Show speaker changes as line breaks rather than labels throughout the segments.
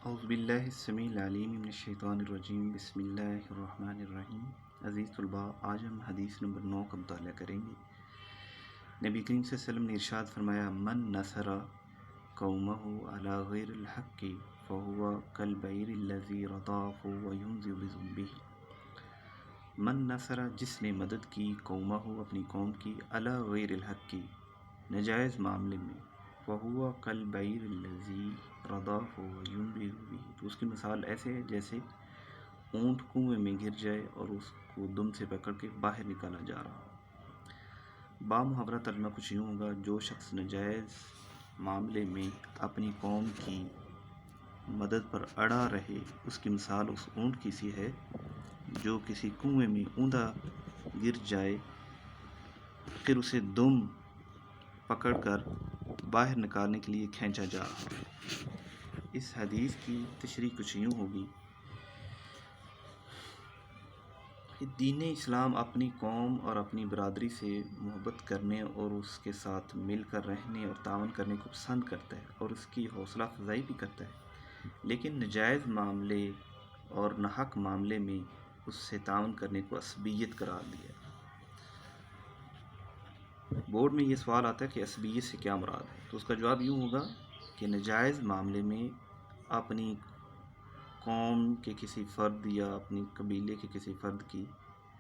اعوذ باللہ السمیع العلیم من الشیطان الرجیم بسم اللہ الرحمن الرحیم۔ عزیز طلباء، آج ہم حدیث نمبر 9 کا مطالعہ کریں گے۔ نبی کریم صلی اللہ علیہ وسلم نے ارشاد فرمایا، من نصر قومہ علی غیر الحق فہو کالبعیر الذی رضعه وینزع بذنبہ۔ من نصر، جس نے مدد کی، قومہ، اپنی قوم کی، علی غیر الحق، ناجائز معاملے میں، فہو کالبعیر الذی رضعه وینزع بہ، تو اس کی مثال ایسے ہے جیسے اونٹ کنویں میں گر جائے اور اس کو دم سے پکڑ کے باہر نکالا جا رہا ہو۔ بامحاورہ ترجمہ کچھ یوں ہوگا، جو شخص ناجائز معاملے میں اپنی قوم کی مدد پر اڑا رہے، اس کی مثال اس اونٹ کی سی ہے جو کسی کنویں میں اوندا گر جائے، پھر اسے دم پکڑ کر باہر نکالنے کے لیے کھینچا جا رہا ہے۔ اس حدیث کی تشریح کچھ یوں ہوگی کہ دین اسلام اپنی قوم اور اپنی برادری سے محبت کرنے اور اس کے ساتھ مل کر رہنے اور تعاون کرنے کو پسند کرتا ہے اور اس کی حوصلہ افزائی بھی کرتا ہے، لیکن ناجائز معاملے اور ناحق معاملے میں اس سے تعاون کرنے کو عصبیت قرار دیا ہے۔ بورڈ میں یہ سوال آتا ہے کہ عصبیت سے کیا مراد ہے، تو اس کا جواب یوں ہوگا کہ ناجائز معاملے میں اپنی قوم کے کسی فرد یا اپنی قبیلے کے کسی فرد کی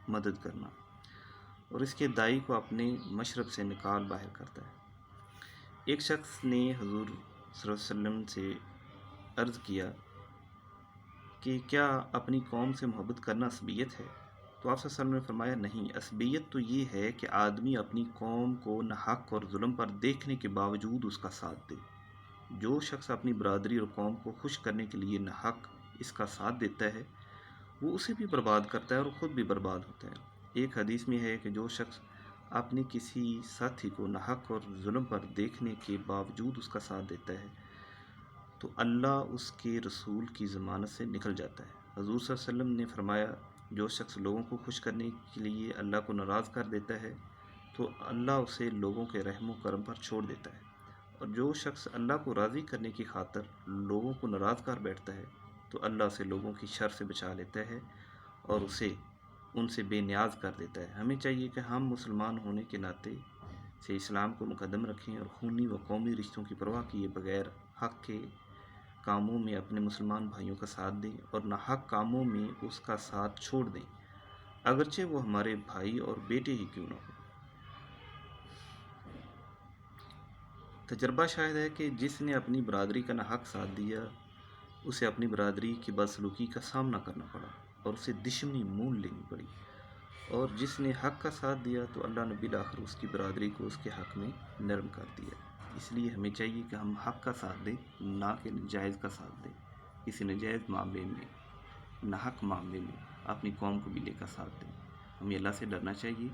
مدد کرنا اور اس کے داعی کو اپنے مشرب سے نکال باہر کرتا ہے۔ ایک شخص نے حضور صلی اللہ علیہ وسلم سے عرض کیا کہ کیا اپنی قوم سے محبت کرنا عصبیت ہے؟ تو آپ صلی اللہ علیہ وسلم نے فرمایا، نہیں، عصبیت تو یہ ہے کہ آدمی اپنی قوم کو ناحق اور ظلم پر دیکھنے کے باوجود اس کا ساتھ دے۔ جو شخص اپنی برادری اور قوم کو خوش کرنے کے لیے ناحق اس کا ساتھ دیتا ہے، وہ اسے بھی برباد کرتا ہے اور خود بھی برباد ہوتا ہے۔ ایک حدیث میں ہے کہ جو شخص اپنے کسی ساتھی کو ناحق اور ظلم پر دیکھنے کے باوجود اس کا ساتھ دیتا ہے تو اللہ اس کے رسول کی ضمانت سے نکل جاتا ہے۔ حضور صلی اللہ علیہ وسلم نے فرمایا، جو شخص لوگوں کو خوش کرنے کے لیے اللہ کو ناراض کر دیتا ہے تو اللہ اسے لوگوں کے رحم و کرم پر چھوڑ دیتا ہے، اور جو شخص اللہ کو راضی کرنے کی خاطر لوگوں کو ناراض کر بیٹھتا ہے تو اللہ اسے لوگوں کی شر سے بچا لیتا ہے اور اسے ان سے بے نیاز کر دیتا ہے۔ ہمیں چاہیے کہ ہم مسلمان ہونے کے ناطے سے اسلام کو مقدم رکھیں اور خونی و قومی رشتوں کی پرواہ کیے بغیر حق کے کاموں میں اپنے مسلمان بھائیوں کا ساتھ دیں اور ناحق کاموں میں اس کا ساتھ چھوڑ دیں، اگرچہ وہ ہمارے بھائی اور بیٹے ہی کیوں نہ ہو۔ تجربہ شاہد ہے کہ جس نے اپنی برادری کا ناحق ساتھ دیا، اسے اپنی برادری کی بدسلوکی کا سامنا کرنا پڑا اور اسے دشمنی مول لینی پڑی، اور جس نے حق کا ساتھ دیا تو اللہ نے بالآخر اس کی برادری کو اس کے حق میں نرم کر دیا۔ اس لیے ہمیں چاہیے کہ ہم حق کا ساتھ دیں، نہ کہ ناجائز کا ساتھ دیں۔ کسی ناجائز معاملے میں، ناحق معاملے میں اپنی قوم کو بھی لے کر ساتھ دیں۔ ہمیں اللہ سے ڈرنا چاہیے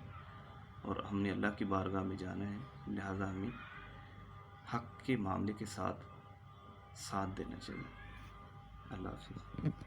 اور ہم نے اللہ کی بارگاہ میں جانا ہے، لہٰذا ہمیں حق کے معاملے کے ساتھ دینا چاہیے۔ اللہ حافظ۔